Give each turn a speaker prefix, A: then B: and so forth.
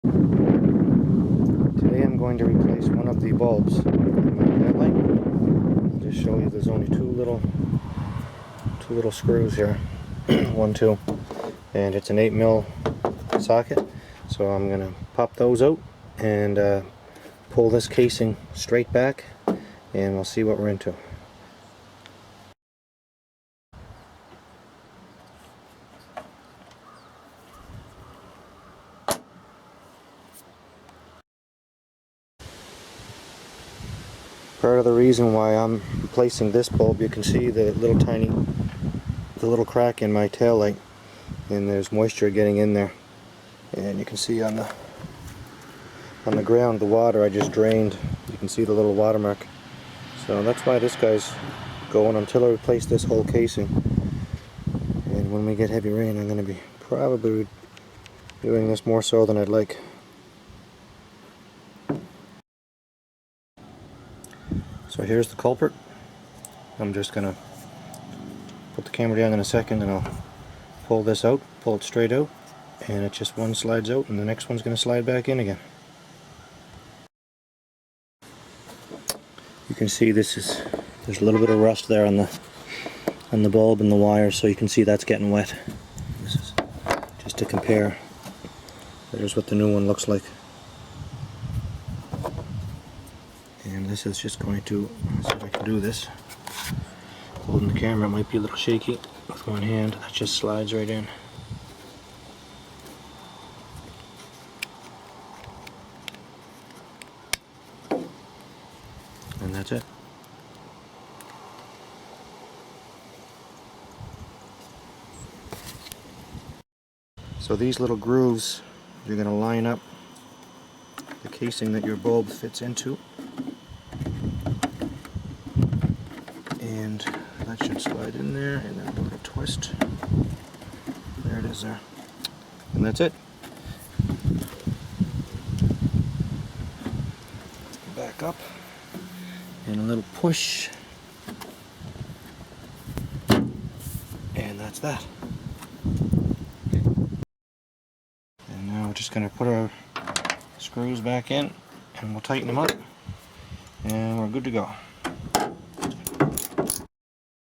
A: Today I'm going to replace one of the bulbs in my headlight. I'll just show you there's only two little screws here. 1, 2, and it's an 8mm socket. So I'm gonna pop those out and pull this casing straight back, and we'll see what we're into. Part of the reason why I'm replacing this bulb, you can see the little crack in my tail light, and there's moisture getting in there, and you can see on the ground the water I just drained. You can see the little watermark. So that's why this guy's going until I replace this whole casing. And when we get heavy rain, I'm going to be probably doing this more so than I'd like. So here's the culprit. I'm just going to put the camera down in a second and I'll pull this out, pull it straight out, and it just one slides out and the next one's going to slide back in again. You can see there's a little bit of rust there on the bulb and the wire, so you can see that's getting wet. This is just to compare. There's what the new one looks like. And this is just going to, let's see if I can do this. Holding the camera might be a little shaky with one hand. That just slides right in. And that's it. So these little grooves, you're going to line up the casing that your bulb fits into, and that should slide in there, and then a little twist. There it is there. And that's it. Back up, and a little push, and that's that. And now we're just going to put our screws back in, and we'll tighten them up, and we're good to go.